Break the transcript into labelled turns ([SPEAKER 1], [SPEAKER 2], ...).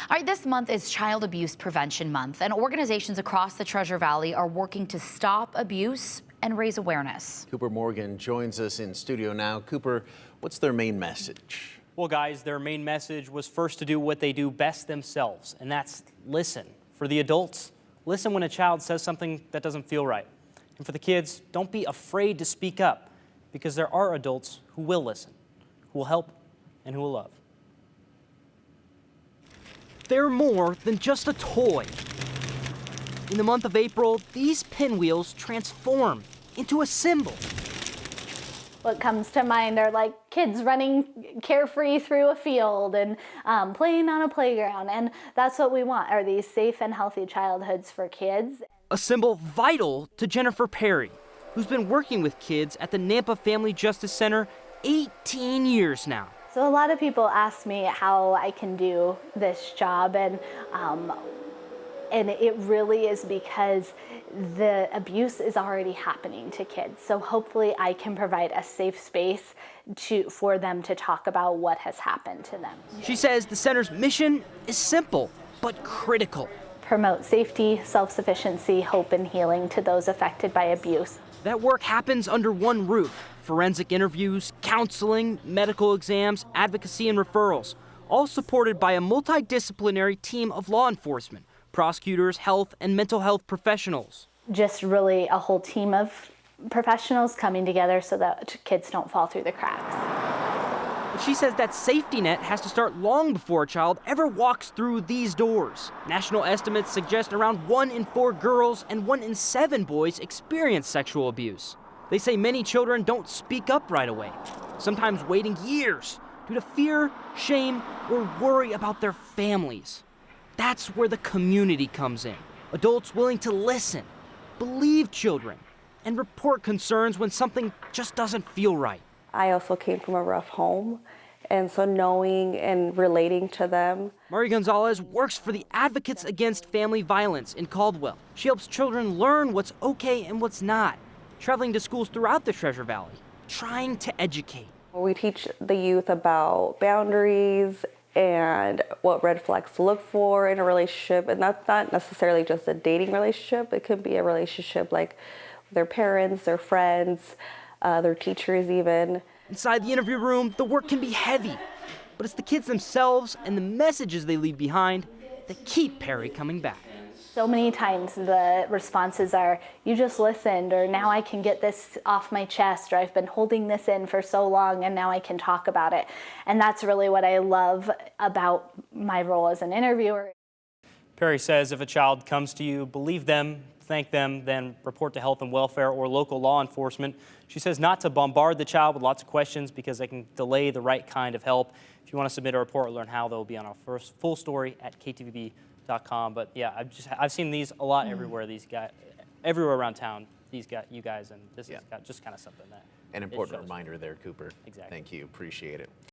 [SPEAKER 1] All right, this month is Child Abuse Prevention Month, and organizations across the Treasure Valley are working to stop abuse and raise awareness.
[SPEAKER 2] Cooper Morgan joins us in studio now. Cooper, what's their main message?
[SPEAKER 3] Well, guys, their main message was first to do what they do best themselves, and that's listen. For the adults, listen when a child says something that doesn't feel right. And for the kids, don't be afraid to speak up, because there are adults who will listen, who will help, and who will love. They're more than just a toy. In the month of April, these pinwheels transform into a symbol.
[SPEAKER 4] What comes to mind are like kids running carefree through a field and playing on a playground. And that's what we want, are these safe and healthy childhoods for kids.
[SPEAKER 3] A symbol vital to Jennifer Perry, who's been working with kids at the Nampa Family Justice Center 18 years now.
[SPEAKER 4] So a lot of people ask me how I can do this job, and it really is because the abuse is already happening to kids. So hopefully I can provide a safe space for them to talk about what has happened to them.
[SPEAKER 3] She says the center's mission is simple but critical.
[SPEAKER 4] Promote safety, self-sufficiency, hope, and healing to those affected by abuse.
[SPEAKER 3] That work happens under one roof. Forensic interviews, counseling, medical exams, advocacy, and referrals, all supported by a multidisciplinary team of law enforcement, prosecutors, health, and mental health professionals.
[SPEAKER 4] Just really a whole team of professionals coming together so that kids don't fall through the cracks.
[SPEAKER 3] But she says that safety net has to start long before a child ever walks through these doors. National estimates suggest around 1 in 4 girls and 1 in 7 boys experience sexual abuse. They say many children don't speak up right away, sometimes waiting years due to fear, shame, or worry about their families. That's where the community comes in. Adults willing to listen, believe children, and report concerns when something just doesn't feel right.
[SPEAKER 5] I also came from a rough home, and so knowing and relating to them.
[SPEAKER 3] Mari Gonzalez works for the Advocates Against Family Violence in Caldwell. She helps children learn what's okay and what's not, traveling to schools throughout the Treasure Valley, trying to educate.
[SPEAKER 5] We teach the youth about boundaries and what red flags to look for in a relationship, and that's not necessarily just a dating relationship. It could be a relationship like their parents, their friends, their teachers even.
[SPEAKER 3] Inside the interview room, the work can be heavy, but it's the kids themselves and the messages they leave behind that keep Perry coming back.
[SPEAKER 4] So many times the responses are, you just listened, or now I can get this off my chest, or I've been holding this in for so long and now I can talk about it. And that's really what I love about my role as an interviewer.
[SPEAKER 3] Perry says if a child comes to you, believe them, thank them, then report to health and welfare or local law enforcement. She says not to bombard the child with lots of questions because they can delay the right kind of help. If you want to submit a report or learn how, they'll be on our first full story at ktvb.com. But yeah, I've seen these a lot everywhere. These guys, everywhere around town. You guys, and this is just kind of something that
[SPEAKER 2] An important reminder there, Cooper.
[SPEAKER 3] Exactly.
[SPEAKER 2] Thank you. Appreciate it.